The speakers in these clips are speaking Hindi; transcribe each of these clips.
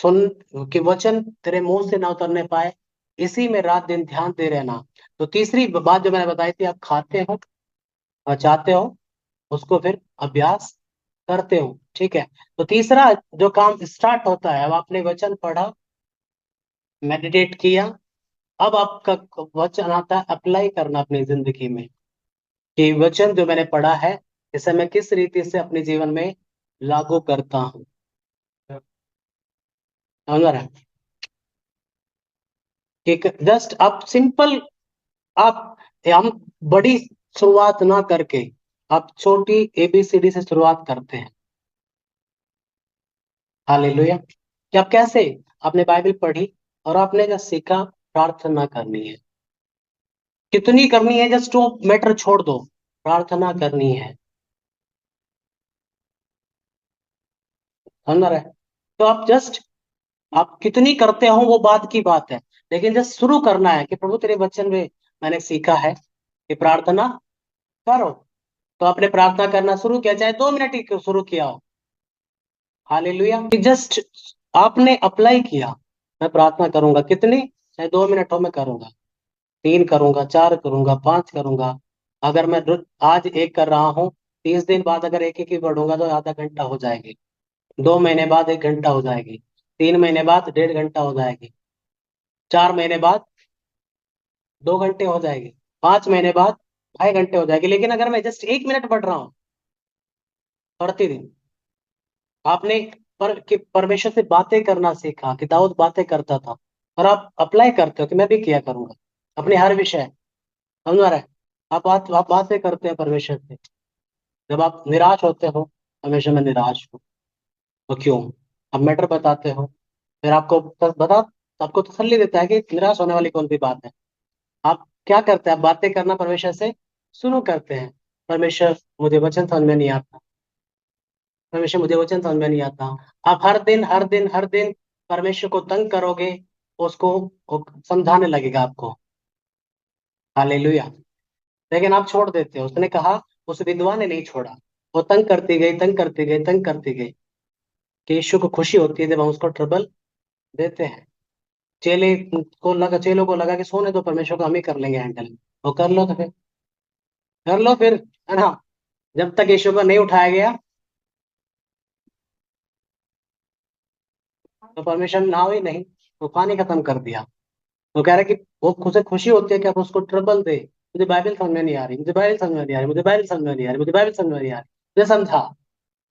सुन कि वचन तेरे मुंह से ना उतरने पाए, इसी में रात दिन ध्यान दे रहना। तो तीसरी बात जो मैंने बताई थी, आप खाते हो और चाहते हो, उसको फिर अभ्यास करते हो। ठीक है। तो तीसरा जो काम स्टार्ट होता है, अब आपने वचन पढ़ा, मेडिटेट किया, अब आपका वचन आता है अप्लाई करना अपनी जिंदगी में, कि वचन जो मैंने पढ़ा है इसे मैं किस रीति से अपने जीवन में लागू करता हूँ। समझ रहे हैं? कि जस्ट आप सिंपल, आप हम बड़ी शुरुआत ना करके आप छोटी एबीसीडी से शुरुआत करते हैं। हालेलुया। कि आप कैसे, आपने बाइबल पढ़ी और आपने जो सीखा, प्रार्थना करनी है। कितनी करनी है, जस्ट वो मैटर छोड़ दो, प्रार्थना करनी है। समझ रहे हैं? तो आप जस्ट, आप कितनी करते हो वो बात की बात है, लेकिन जस्ट शुरू करना है कि प्रभु तेरे वचन में मैंने सीखा है कि प्रार्थना करो। तो आपने प्रार्थना करना शुरू किया, चाहे 2 मिनट ही क्यों शुरू किया हो। हालेलुया। कि जस्ट आपने अप्लाई किया, मैं प्रार्थना करूंगा कितनी, चाहे 2 मिनट हो मैं करूंगा, 3 करूंगा, 4 करूंगा, 5 करूंगा। अगर मैं आज एक कर रहा हूँ, 30 दिन बाद अगर एक एक ही पढ़ूंगा तो आधा घंटा हो जाएगी, 2 महीने बाद 1 घंटा हो जाएगी, 3 महीने बाद 1.5 घंटा हो जाएगी, 4 महीने बाद 2 घंटे हो जाएगी, 5 महीने बाद 2.5 घंटे हो जाएगी। लेकिन अगर मैं जस्ट 1 मिनट पढ़ रहा हूँ प्रतिदिन, आपने कि परमेश्वर से बातें करना सीखा, कि दाऊद बातें करता था, और आप अप्लाई करते हो कि मैं भी किया करूंगा अपने हर विषय। समझ आ रहा है? आप बातें करते हैं परमेश्वर से। जब आप निराश होते हो, हमेशा मैं निराश हूँ, तो क्यों, आप मैटर बताते हो, फिर आपको बता, आपको तसल्ली देता है कि निराश होने वाली कौन सी बात है। आप क्या करते हैं, आप बातें करना परमेश्वर से शुरू करते हैं। परमेश्वर मुझे वचन समझ में नहीं आता, परमेश्वर मुझे वचन समझ में नहीं आता। आप हर दिन हर दिन हर दिन परमेश्वर को तंग करोगे, उसको वो समझाने लगेगा आपको। हालेलुया। लेकिन आप छोड़ देते हो, उसने कहा, उस विधवा ने नहीं छोड़ा, वो तंग करती गई, तंग करती गई, तंग करती गई, कि यीशु को खुशी होती है जब हम उसको ट्रबल देते हैं। चेलों को लगा कि सोने दो, परमेश्वर को हम ही कर लेंगे हैंडल। वो कर लो तो फिर, कर लो फिर, है ना। जब तक यीशु को नहीं उठाया गया, तो परमेश्वर ने नाव ही नहीं, तूफान ही खत्म कर दिया। वो कह रहा है कि वो उसे खुशी होती है कि आप उसको ट्रबल दे। मुझे बाइबल समझ में नहीं आ रही, मुझे बाइबल समझ में नहीं आ रही, मुझे बाइबल समझ में नहीं आ रही, मुझे बाइबल समझ में नहीं आ रही, मुझे समझा,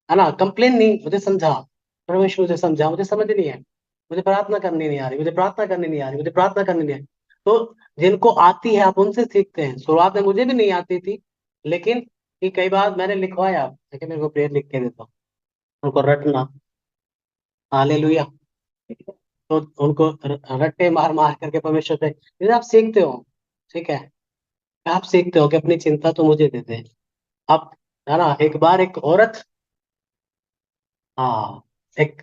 है ना। कंप्लेन नहीं, मुझे समझा, परमेश्वर मुझे समझा, मुझे समझ नहीं है, मुझे प्रार्थना करनी नहीं आ रही, मुझे प्रार्थना करनी नहीं आ रही, मुझे प्रार्थना करनी नहीं आ रही। तो जिनको आती है आप उनसे सीखते हैं। शुरुआत में मुझे भी नहीं आती थी, लेकिन कि कई बार मैंने लिखवाया, लेकिन मेरे को प्रेयर लिख के देता हूँ, उनको रटना। हालेलुया। तो उनको रट्टे मार मार करके परमेश्वर से, जैसे आप सीखते हो। ठीक है। आप सीखते हो कि अपनी चिंता तो मुझे दे दे। आप, है ना, एक बार एक औरत, हाँ, एक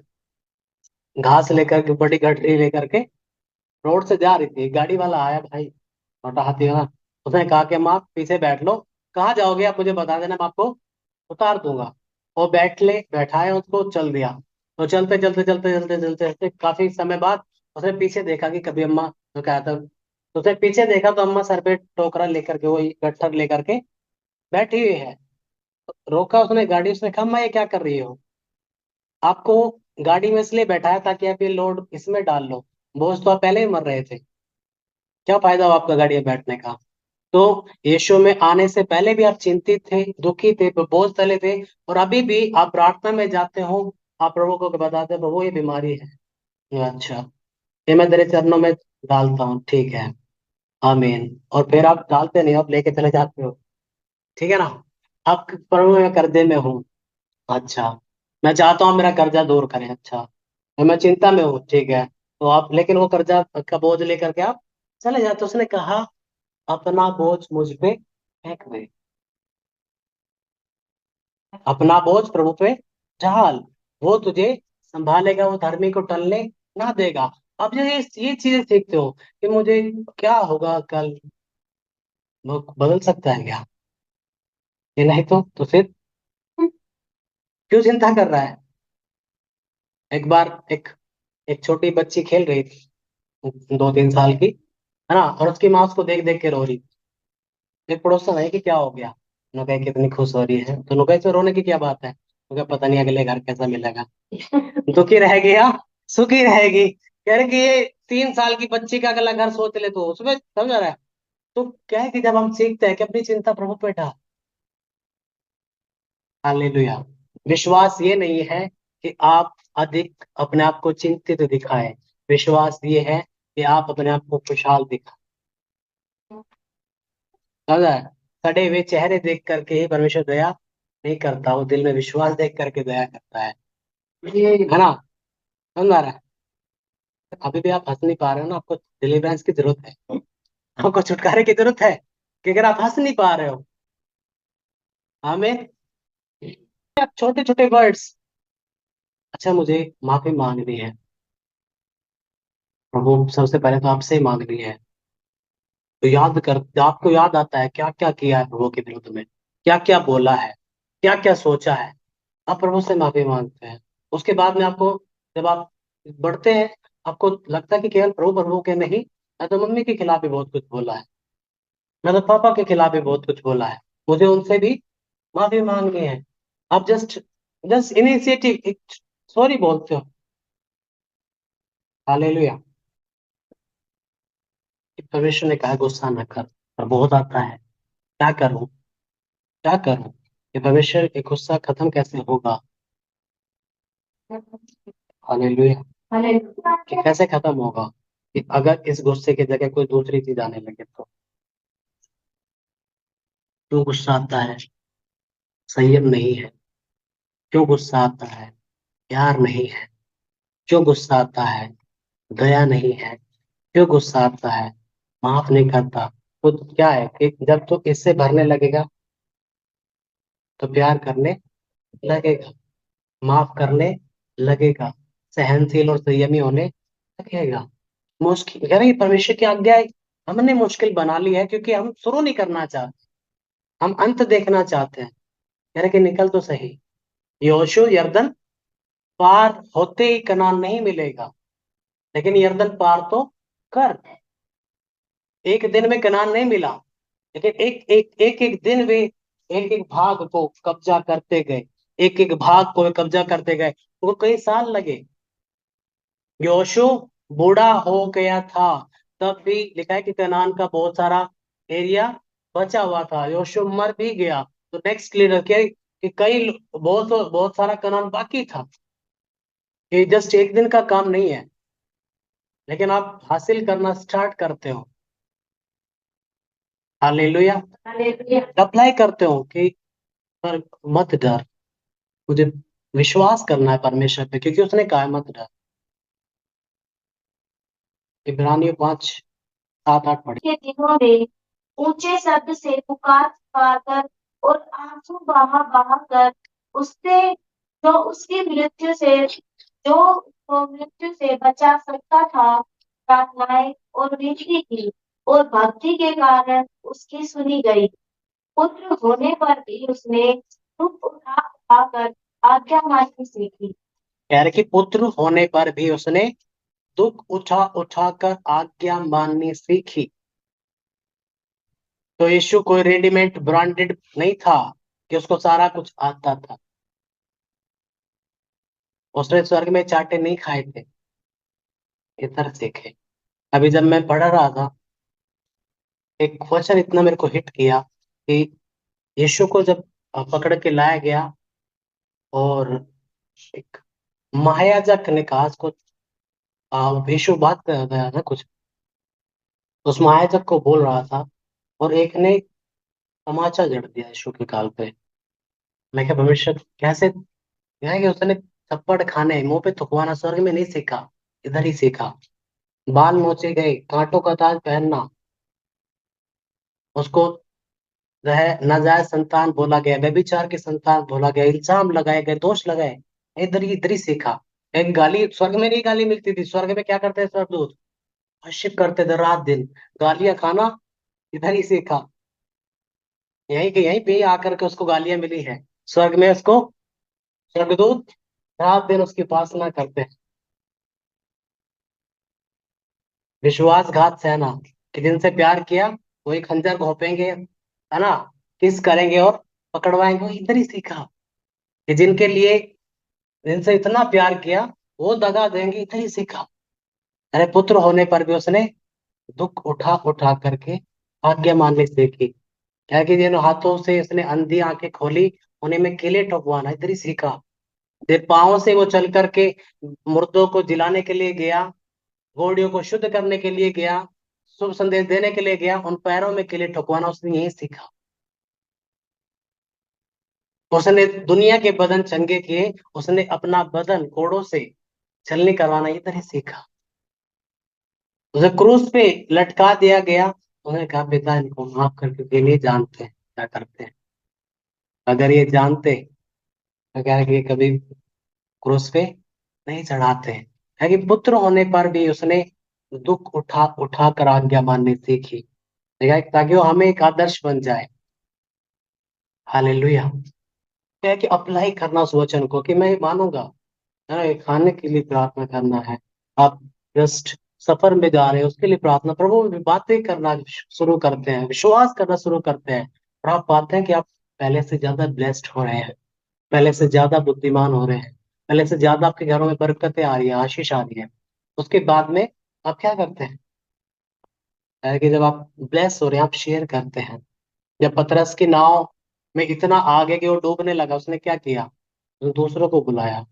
घास लेकर के, बड़ी गठरी लेकर के रोड से जा रही थी, गाड़ी वाला आया भाई, छोटा हाथी है ना। उसने कहा कि माँ पीछे बैठ लो, कहाँ जाओगे आप मुझे बता देना, मैं आपको उतार दूंगा। वो बैठाया उसको, चल दिया। तो चलते चलते चलते चलते चलते चलते काफी समय बाद उसने पीछे देखा कि कभी अम्मा, तो क्या था, तो उसने पीछे देखा तो अम्मा सर पे टोकरा लेकर के, वही गट्ठर लेकर के बैठी हुई है। तो रोका उसने गाड़ी, उसने कहा मैं, ये क्या कर रही हो, आपको गाड़ी में इसलिए बैठाया ताकि आप ये लोड इसमें डाल लो, बोझ तो आप पहले ही मर रहे थे, क्या फायदा हुआ आपका गाड़ी में बैठने का। तो यीशु में आने से पहले भी आप चिंतित थे, दुखी थे, बोझ तले थे, और अभी भी आप प्रार्थना में जाते हो, आप प्रभु को बताते हो, प्रभु ये बीमारी है, अच्छा, ये मैं तेरे चरणों में डालता हूँ, ठीक है, आमीन। और फिर आप डालते नहीं, आप लेके चले जाते हो। ठीक है ना। आप प्रभु मैं कर्जे में हूँ, अच्छा, मैं चाहता हूँ मेरा कर्जा दूर करें, अच्छा, तो मैं चिंता में हूँ, ठीक है। तो आप, लेकिन वो कर्जा का बोझ लेकर के आप चले जाते। उसने कहा अपना बोझ मुझ पे फेंक दे, अपना बोझ प्रभु पे ढाल, वो तुझे संभालेगा, वो धर्मी को टलने ना देगा। अब जो ये चीजें सीखते हो कि मुझे क्या होगा कल, वो बदल सकता है क्या, ये नहीं तो फिर क्यों चिंता कर रहा है। एक बार एक एक छोटी बच्ची खेल रही थी 2-3 साल की, है ना, और उसकी माँ उसको देख देख के रो रही थी। एक पड़ोसन है कि क्या हो गया, उन्होंने कहा कितनी खुश हो रही है, तो उन्होंने कहा इसमें रोने की क्या बात है, उन्होंने कहा पता नहीं अगले घर कैसा मिलेगा। दुखी रहेगी या सुखी रहेगी। कह रहे कि ये 3 साल की बच्ची का अगला घर सोच ले, तो उसमें समझ रहा है। तो क्या है कि जब हम सीखते हैं कि अपनी चिंता प्रभु पे डाल, हालेलुया। विश्वास ये नहीं है कि आप अधिक अपने आप को चिंतित दिखाएं, विश्वास ये है कि आप अपने आप को खुशहाल दिखाएं। समझा है? सड़े हुए चेहरे देख करके ही परमेश्वर दया नहीं करता, वो दिल में विश्वास देख करके दया करता है ना। समझ आ रहा है? अभी भी आप हंस नहीं पा रहे हो ना, आपको डिलीवरेंस की जरूरत है, आपको छुटकारे की जरूरत है, कि अगर आप हंस नहीं पा रहे हो। हमें छोटे छोटे वर्ड्स, अच्छा मुझे माफी मांगनी है प्रभु, सबसे पहले तो आपसे ही मांगनी है, तो याद कर, आपको याद आता है क्या क्या किया है प्रभु के विरुद्ध में, क्या क्या बोला है, क्या क्या सोचा है, आप प्रभु से माफी मांगते हैं। उसके बाद में आपको, जब आप बढ़ते हैं, आपको लगता है कि केवल प्रभु प्रभु के नहीं, मैं तो मम्मी के खिलाफ भी बहुत कुछ बोला है, मैं तो पापा के खिलाफ भी बहुत कुछ बोला है, मुझे उनसे भी माफी मांगनी है। आप जस्ट जस्ट इनिशिएटिव सॉरी बोलते हो। हालेलुया। परमेश्वर ने कहा गुस्सा न कर, पर बहुत आता है, क्या करूं, क्या करूं, ये परमेश्वर के गुस्सा खत्म कैसे होगा। हालेलुया। कि कैसे खत्म होगा, कि अगर इस गुस्से की जगह कोई दूसरी चीज आने लगे तो। क्यों गुस्सा आता है? संयम नहीं है। क्यों गुस्सा आता है? प्यार नहीं है। क्यों गुस्सा आता है? दया नहीं है। क्यों गुस्सा आता है? माफ नहीं करता। तो क्या है कि जब तो इससे भरने लगेगा तो प्यार करने लगेगा, माफ करने लगेगा, सहनशील और संयमी होने लगेगा। मुश्किल यानी परमेश्वर की आज्ञा हमने मुश्किल बना ली है, क्योंकि हम शुरू नहीं करना चाहते, हम अंत देखना चाहते हैं। यानी कि निकल तो सही, योशु यरदन पार होते ही कनान नहीं मिलेगा, लेकिन यरदन पार तो कर। एक दिन में कनान नहीं मिला, लेकिन एक दिन वे एक एक भाग को कब्जा करते गए, एक एक भाग को वे कब्जा करते गए, वो कई साल लगे। योशु बूढ़ा हो गया था, तब भी लिखा है कि कनान का बहुत सारा एरिया बचा हुआ था, योशु मर भी गया, तो नेक्स्ट क्लियर किया कि कई बहुत बहुत सारा कनान बाकी था। ये जस्ट एक दिन का काम नहीं है, लेकिन आप हासिल करना स्टार्ट करते हो। हालेलुया। अप्लाई करते हो कि पर मत डर, मुझे विश्वास करना है परमेश्वर पे, क्योंकि उसने कहा है मत डर। इब्रानियों 5:7-8 पढ़े। के दिनों में ऊंचे शब्द से पुकार पुकार कर और आंसू बहा बहा कर उससे जो उसकी मृत्यु से जो वो मृत्यु से बचा सकता था, प्रार्थनाएं और विनती की, और भक्ति के कारण उसकी सुनी गई। पुत्र होने पर भी उसने दुख उठा उठा कर आज्ञा माननी सीखी। कह रहे कि पुत्र होने पर भी उसने दुख उठा उठा कर आज्ञा माननी सीखी। तो यीशु कोई रेडीमेड ब्रांडेड नहीं था कि उसको सारा कुछ आता था, उसने स्वर्ग में चाटे नहीं खाए थे, इधर सीखे। अभी जब मैं पढ़ रहा था, एक क्वेश्चन इतना मेरे को हिट किया कि यीशु को जब पकड़ के लाया गया, और एक महायाजक ने कहा उसको, यीशु बात कर रहा था कुछ, उस महायाजक को बोल रहा था, और एक ने तमाचा जड़ दिया यीशु के गाल पे। मैं क्या भविष्य कैसे, यहाँ कि उसने थप्पड़ खाने, मुंह पे थुकवाना स्वर्ग में नहीं सीखा, इधर ही सीखा। बाल नोचे गए, कांटों का ताज पहनना, उसको जो है नाजायज संतान बोला गया, व्यभिचार की संतान बोला गया, इल्जाम लगाए गए, दोष लगाए, इधर ही सीखा। एक गाली स्वर्ग में नहीं गाली मिलती थी, स्वर्ग में क्या करते थे स्वर्गदूत, वर्शिप करते थे रात दिन, गालियां खाना इधर ही सीखा। यहीं पे ही आकर के उसको गालियां मिली है, स्वर्ग में उसको स्वर्गदूत रात दिन उसकी उपासना करते हैं। विश्वासघात सहना, कि जिनसे प्यार किया वही खंजर घोंपेंगे, है ना, किस करेंगे और पकड़वाएंगे, वो इधर ही सीखा। कि जिनके लिए, जिनसे इतना प्यार किया वो दगा देंगे, इधर ही सीखा। अरे पुत्र होने पर भी उसने दुख उठा उठा करके आज्ञा माननी सीखी। क्या कि जिन हाथों से उसने अंधी आंखें खोली, उन्हें में कीले ठोकवाना, इधर ही सीखा। फिर पाँव से वो चल करके मुर्दों को जिलाने के लिए गया, घोड़ियों को शुद्ध करने के लिए गया, शुभ संदेश देने के लिए गया, उन पैरों में कीले ठोकवाना उसने यही सीखा। उसने दुनिया के बदन चंगे किए, उसने अपना बदन घोड़ों से छलनी करवाना इधर ही सीखा। उसे क्रूस पे लटका दिया गया, उन्होंने कहा पिता इनको माफ करके, ये नहीं जानते हैं क्या करते हैं। अगर ये जानते तो क्या है कि कभी क्रूस पे नहीं चढ़ाते। है कि पुत्र होने पर भी उसने दुख उठा उठा कर आज्ञा माननी सीखी, ठीक है, ताकि वो हमें एक आदर्श बन जाए। हालेलुया। क्या है कि अप्लाई करना उस वचन को, कि मैं मानूंगा, है ना, ये खाने के लिए प्रार्थना करना है। आप जस्ट सफर में जा रहे हैं उसके लिए प्रार्थना, प्रभु बातें करना शुरू करते हैं, विश्वास करना शुरू करते हैं, और आप पाते हैं कि आप पहले से ज्यादा ब्लेस्ड हो रहे हैं, पहले से ज्यादा बुद्धिमान हो रहे हैं, पहले से ज्यादा आपके घरों में बरकतें आ रही है, आशीष आ रही है। उसके बाद में आप क्या करते हैं? है कि जब आप ब्लेस हो रहे हैं, आप शेयर करते हैं। जब पतरस की नाव में इतना आगे कि वो डूबने लगा, उसने क्या किया? उसने दूसरों को बुलाया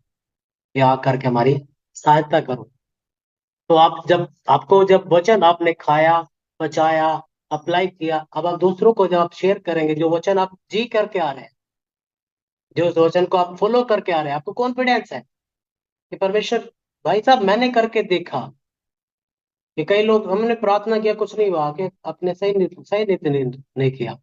कि आ करके हमारी सहायता करो। तो आप जब, आपको जब वचन आपने खाया, बचाया, अप्लाई किया, अब आप दूसरों को जब आप शेयर करेंगे, जो वचन आप जी करके आ रहे हैं, जो उस वचन को आप फॉलो करके आ रहे हैं, आपको कॉन्फिडेंस है कि परमेश्वर, भाई साहब मैंने करके देखा। कि कई लोग, हमने प्रार्थना किया कुछ नहीं हुआ, कि आपने सही नहीं, नहीं किया।